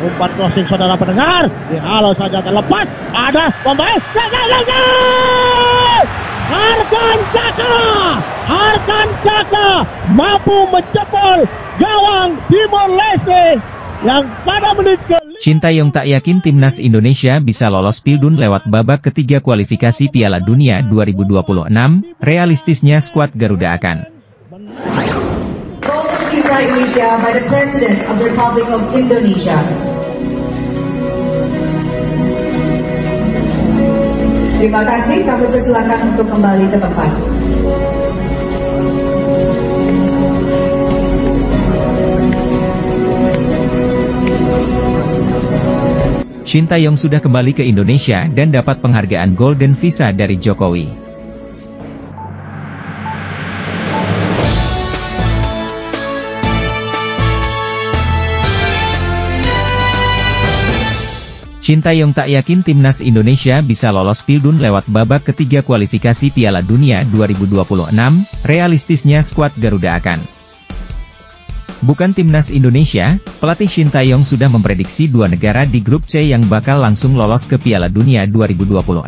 Umpan crossing saudara pendengar. Halo saja terlepas. Ada pemain. Arkan Caka mampu menjebol gawang Timor Leste yang pada menit ke... Sintayong tak yakin timnas Indonesia bisa lolos Pildun lewat babak ketiga kualifikasi Piala Dunia 2026. Realistisnya skuad Garuda akan. Indonesia by the President of the Republic of Indonesia. Terima kasih, kami persilakan untuk kembali ke tempat. Sintayong sudah kembali ke Indonesia dan dapat penghargaan Golden Visa dari Jokowi. Sintayong tak yakin timnas Indonesia bisa lolos Pildun lewat babak ketiga kualifikasi Piala Dunia 2026, realistisnya skuad Garuda akan. Bukan timnas Indonesia, pelatih Sintayong sudah memprediksi dua negara di grup C yang bakal langsung lolos ke Piala Dunia 2026.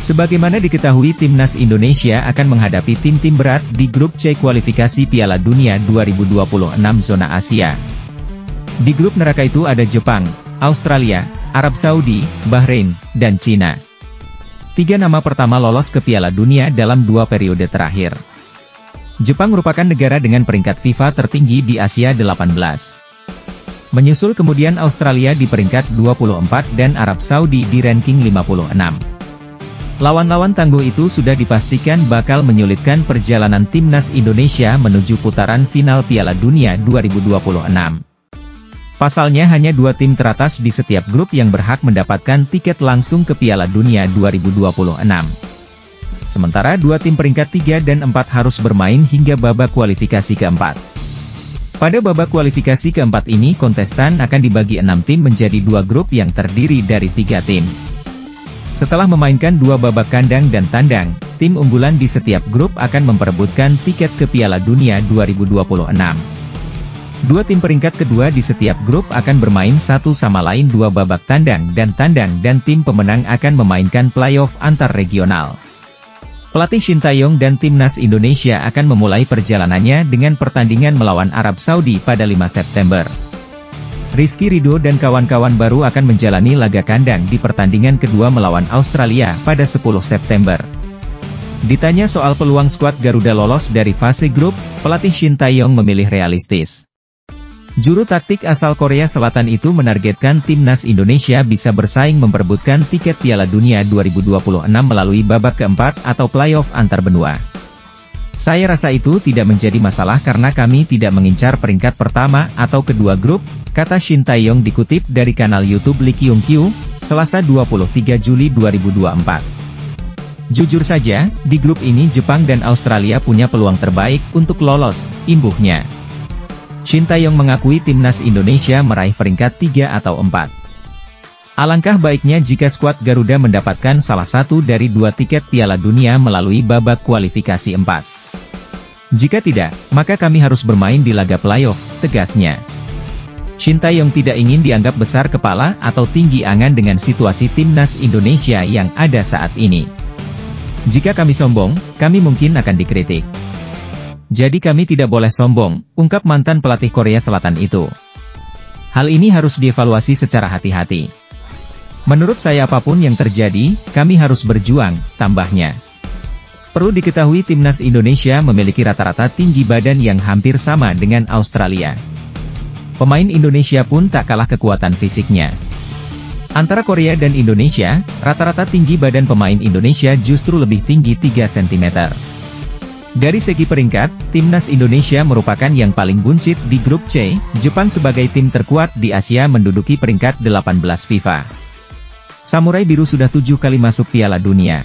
Sebagaimana diketahui timnas Indonesia akan menghadapi tim-tim berat di grup C kualifikasi Piala Dunia 2026 zona Asia. Di grup neraka itu ada Jepang, Australia, Arab Saudi, Bahrain, dan Cina. Tiga nama pertama lolos ke Piala Dunia dalam dua periode terakhir. Jepang merupakan negara dengan peringkat FIFA tertinggi di Asia 18. Menyusul kemudian Australia di peringkat 24 dan Arab Saudi di ranking 56. Lawan-lawan tangguh itu sudah dipastikan bakal menyulitkan perjalanan timnas Indonesia menuju putaran final Piala Dunia 2026. Pasalnya hanya dua tim teratas di setiap grup yang berhak mendapatkan tiket langsung ke Piala Dunia 2026. Sementara dua tim peringkat 3 dan 4 harus bermain hingga babak kualifikasi keempat. Pada babak kualifikasi keempat ini kontestan akan dibagi 6 tim menjadi dua grup yang terdiri dari 3 tim. Setelah memainkan dua babak kandang dan tandang, tim unggulan di setiap grup akan memperebutkan tiket ke Piala Dunia 2026. Dua tim peringkat kedua di setiap grup akan bermain satu sama lain dua babak tandang dan tim pemenang akan memainkan playoff antar regional. Pelatih Sintayong dan timnas Indonesia akan memulai perjalanannya dengan pertandingan melawan Arab Saudi pada 5 September. Rizky Ridho dan kawan-kawan baru akan menjalani laga kandang di pertandingan kedua melawan Australia pada 10 September. Ditanya soal peluang skuad Garuda lolos dari fase grup, pelatih Sintayong memilih realistis. Juru taktik asal Korea Selatan itu menargetkan timnas Indonesia bisa bersaing memperebutkan tiket Piala Dunia 2026 melalui babak keempat atau playoff antar benua. Saya rasa itu tidak menjadi masalah karena kami tidak mengincar peringkat pertama atau kedua grup, kata Sintayong dikutip dari kanal YouTube Lee Kyung Kyu, Selasa 23 Juli 2024. Jujur saja, di grup ini Jepang dan Australia punya peluang terbaik untuk lolos, imbuhnya. Sintayong mengakui timnas Indonesia meraih peringkat 3 atau 4. Alangkah baiknya jika skuad Garuda mendapatkan salah satu dari dua tiket Piala Dunia melalui babak kualifikasi 4. Jika tidak, maka kami harus bermain di laga playoff, tegasnya. Sintayong tidak ingin dianggap besar kepala atau tinggi angan dengan situasi timnas Indonesia yang ada saat ini. Jika kami sombong, kami mungkin akan dikritik. Jadi kami tidak boleh sombong, ungkap mantan pelatih Korea Selatan itu. Hal ini harus dievaluasi secara hati-hati. Menurut saya apapun yang terjadi, kami harus berjuang, tambahnya. Perlu diketahui timnas Indonesia memiliki rata-rata tinggi badan yang hampir sama dengan Australia. Pemain Indonesia pun tak kalah kekuatan fisiknya. Antara Korea dan Indonesia, rata-rata tinggi badan pemain Indonesia justru lebih tinggi 3 cm. Dari segi peringkat, timnas Indonesia merupakan yang paling buncit di grup C, Jepang sebagai tim terkuat di Asia menduduki peringkat 18 FIFA. Samurai Biru sudah 7 kali masuk Piala Dunia.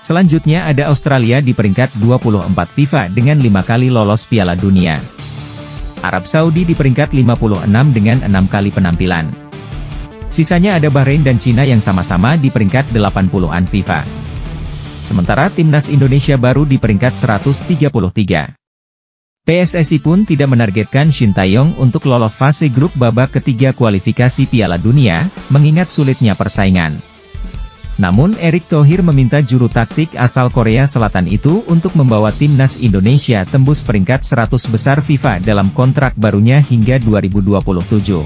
Selanjutnya ada Australia di peringkat 24 FIFA dengan 5 kali lolos Piala Dunia. Arab Saudi di peringkat 56 dengan 6 kali penampilan. Sisanya ada Bahrain dan Cina yang sama-sama di peringkat 80-an FIFA. Sementara timnas Indonesia baru di peringkat 133. PSSI pun tidak menargetkan Shin Tae-yong untuk lolos fase grup babak ketiga kualifikasi Piala Dunia, mengingat sulitnya persaingan. Namun Erick Thohir meminta juru taktik asal Korea Selatan itu untuk membawa timnas Indonesia tembus peringkat 100 besar FIFA dalam kontrak barunya hingga 2027.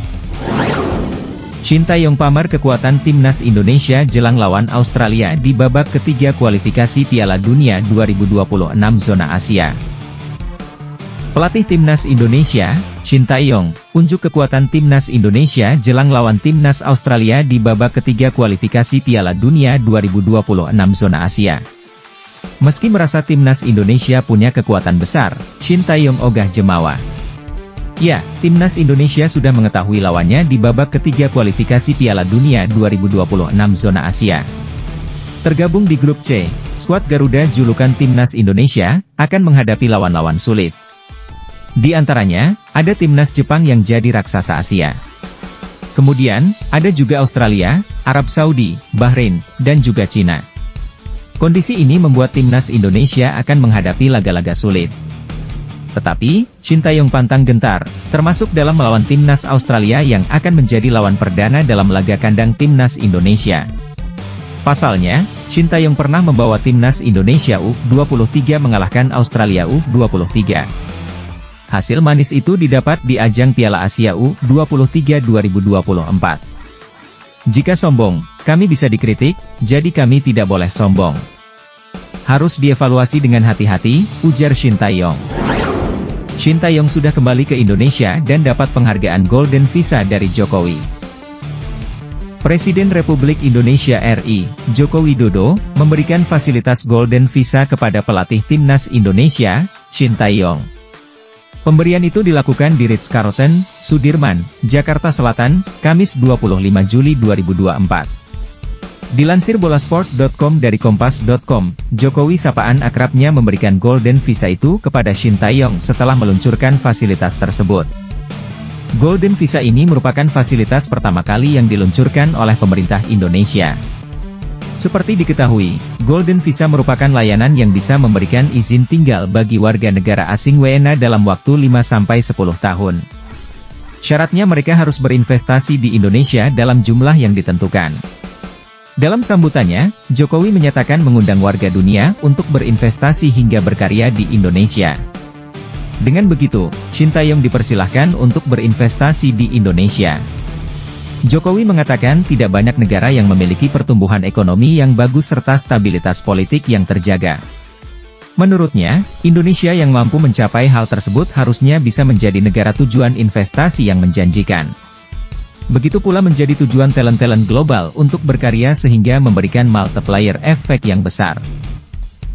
Shin Tae-yong pamer kekuatan timnas Indonesia jelang lawan Australia di babak ketiga kualifikasi Piala Dunia 2026 zona Asia. Pelatih timnas Indonesia, Shin Tae-yong, unjuk kekuatan timnas Indonesia jelang lawan timnas Australia di babak ketiga kualifikasi Piala Dunia 2026 zona Asia. Meski merasa timnas Indonesia punya kekuatan besar, Shin Tae-yong ogah jemawa. Ya, timnas Indonesia sudah mengetahui lawannya di babak ketiga kualifikasi Piala Dunia 2026 zona Asia. Tergabung di grup C, skuad Garuda julukan timnas Indonesia akan menghadapi lawan-lawan sulit. Di antaranya, ada timnas Jepang yang jadi raksasa Asia. Kemudian, ada juga Australia, Arab Saudi, Bahrain, dan juga Cina. Kondisi ini membuat timnas Indonesia akan menghadapi laga-laga sulit. Tetapi, Shin Tae-yong pantang gentar, termasuk dalam melawan timnas Australia yang akan menjadi lawan perdana dalam laga kandang timnas Indonesia. Pasalnya, Shin Tae-yong pernah membawa timnas Indonesia U23 mengalahkan Australia U23. Hasil manis itu didapat di ajang Piala Asia U23 2024. Jika sombong, kami bisa dikritik, jadi kami tidak boleh sombong. Harus dievaluasi dengan hati-hati, ujar Shin Tae-yong. Shin Tae-yong sudah kembali ke Indonesia dan dapat penghargaan Golden Visa dari Jokowi. Presiden Republik Indonesia RI, Joko Widodo, memberikan fasilitas Golden Visa kepada pelatih timnas Indonesia, Shin Tae-yong. Pemberian itu dilakukan di Ritz-Carlton, Sudirman, Jakarta Selatan, Kamis 25 Juli 2024. Dilansir bolasport.com dari kompas.com, Jokowi sapaan akrabnya memberikan Golden Visa itu kepada Shin Tae-yong setelah meluncurkan fasilitas tersebut. Golden Visa ini merupakan fasilitas pertama kali yang diluncurkan oleh pemerintah Indonesia. Seperti diketahui, Golden Visa merupakan layanan yang bisa memberikan izin tinggal bagi warga negara asing WNA dalam waktu 5-10 tahun. Syaratnya mereka harus berinvestasi di Indonesia dalam jumlah yang ditentukan. Dalam sambutannya, Jokowi menyatakan mengundang warga dunia untuk berinvestasi hingga berkarya di Indonesia. Dengan begitu, Shin Tae-yong dipersilahkan untuk berinvestasi di Indonesia. Jokowi mengatakan tidak banyak negara yang memiliki pertumbuhan ekonomi yang bagus serta stabilitas politik yang terjaga. Menurutnya, Indonesia yang mampu mencapai hal tersebut harusnya bisa menjadi negara tujuan investasi yang menjanjikan. Begitu pula menjadi tujuan talent-talent global untuk berkarya sehingga memberikan multiplier efek yang besar.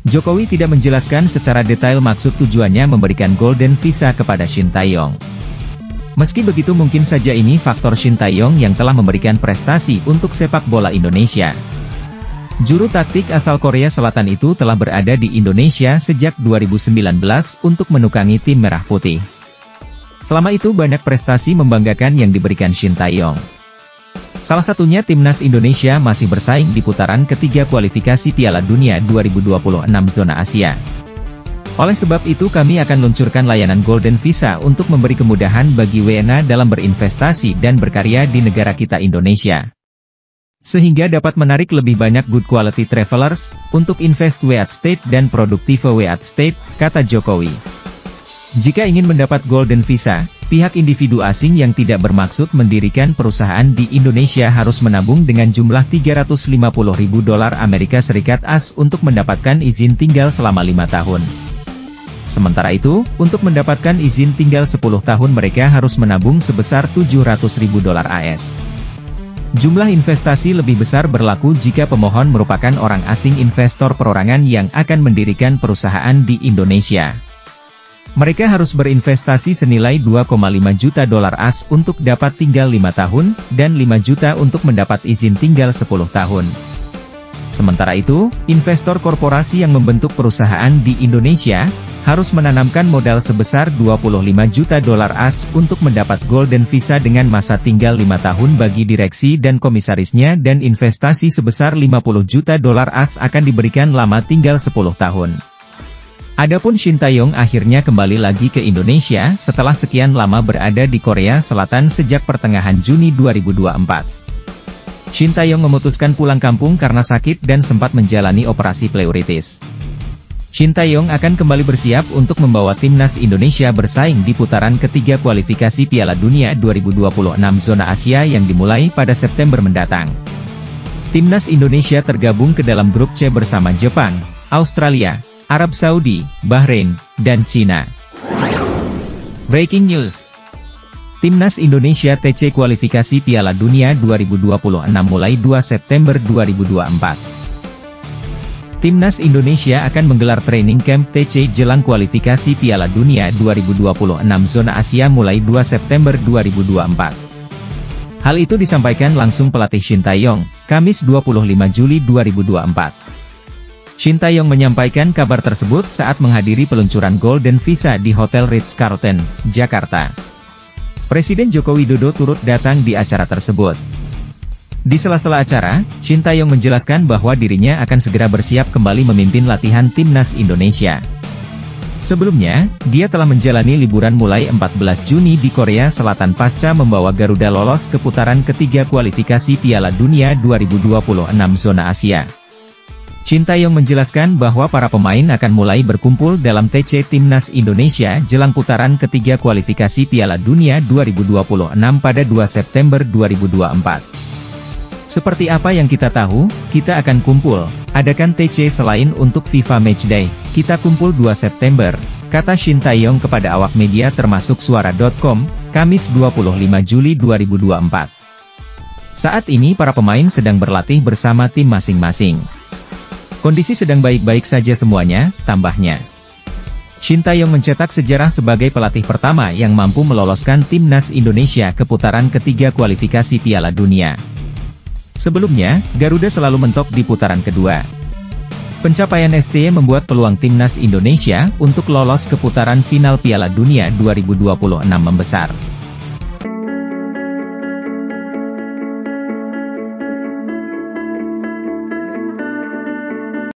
Jokowi tidak menjelaskan secara detail maksud tujuannya memberikan Golden Visa kepada Shin Tae-yong. Meski begitu mungkin saja ini faktor Shin Tae-yong yang telah memberikan prestasi untuk sepak bola Indonesia. Juru taktik asal Korea Selatan itu telah berada di Indonesia sejak 2019 untuk menukangi tim Merah Putih. Selama itu banyak prestasi membanggakan yang diberikan Shin Tae-yong. Salah satunya timnas Indonesia masih bersaing di putaran ketiga kualifikasi Piala Dunia 2026 zona Asia. Oleh sebab itu kami akan luncurkan layanan Golden Visa untuk memberi kemudahan bagi WNA dalam berinvestasi dan berkarya di negara kita Indonesia. Sehingga dapat menarik lebih banyak good quality travelers, untuk invest at state dan produktif at state, kata Jokowi. Jika ingin mendapat Golden Visa, pihak individu asing yang tidak bermaksud mendirikan perusahaan di Indonesia harus menabung dengan jumlah $350.000 Amerika Serikat AS untuk mendapatkan izin tinggal selama 5 tahun. Sementara itu, untuk mendapatkan izin tinggal 10 tahun mereka harus menabung sebesar $700.000 AS. Jumlah investasi lebih besar berlaku jika pemohon merupakan orang asing investor perorangan yang akan mendirikan perusahaan di Indonesia. Mereka harus berinvestasi senilai $2,5 juta AS untuk dapat tinggal 5 tahun, dan 5 juta untuk mendapat izin tinggal 10 tahun. Sementara itu, investor korporasi yang membentuk perusahaan di Indonesia, harus menanamkan modal sebesar $25 juta AS untuk mendapat Golden Visa dengan masa tinggal 5 tahun bagi direksi dan komisarisnya dan investasi sebesar $50 juta AS akan diberikan lama tinggal 10 tahun. Adapun Shin Tae-yong akhirnya kembali lagi ke Indonesia setelah sekian lama berada di Korea Selatan sejak pertengahan Juni 2024. Shin Tae-yong memutuskan pulang kampung karena sakit dan sempat menjalani operasi pleuritis. Shin Tae-yong akan kembali bersiap untuk membawa timnas Indonesia bersaing di putaran ketiga kualifikasi Piala Dunia 2026 zona Asia yang dimulai pada September mendatang. Timnas Indonesia tergabung ke dalam grup C bersama Jepang, Australia, Arab Saudi, Bahrain, dan Cina. Breaking news. Timnas Indonesia TC kualifikasi Piala Dunia 2026 mulai 2 September 2024. Timnas Indonesia akan menggelar training camp TC jelang kualifikasi Piala Dunia 2026 zona Asia mulai 2 September 2024. Hal itu disampaikan langsung pelatih Shin Tae-yong, Kamis 25 Juli 2024. Shin Tae-yong menyampaikan kabar tersebut saat menghadiri peluncuran Golden Visa di Hotel Ritz-Carlton, Jakarta. Presiden Joko Widodo turut datang di acara tersebut. Di sela-sela acara, Shin Tae-yong menjelaskan bahwa dirinya akan segera bersiap kembali memimpin latihan timnas Indonesia. Sebelumnya, dia telah menjalani liburan mulai 14 Juni di Korea Selatan pasca membawa Garuda lolos ke putaran ketiga kualifikasi Piala Dunia 2026 zona Asia. Shin Tae-yong menjelaskan bahwa para pemain akan mulai berkumpul dalam TC Timnas Indonesia jelang putaran ketiga kualifikasi Piala Dunia 2026 pada 2 September 2024. Seperti apa yang kita tahu, kita akan kumpul, adakan TC selain untuk FIFA Matchday, kita kumpul 2 September, kata Shin Tae-yong kepada awak media termasuk Suara.com, Kamis 25 Juli 2024. Saat ini para pemain sedang berlatih bersama tim masing-masing. Kondisi sedang baik-baik saja semuanya, tambahnya. Shin Tae-yong mencetak sejarah sebagai pelatih pertama yang mampu meloloskan timnas Indonesia ke putaran ketiga kualifikasi Piala Dunia. Sebelumnya, Garuda selalu mentok di putaran kedua. Pencapaian STY membuat peluang timnas Indonesia untuk lolos ke putaran final Piala Dunia 2026 membesar.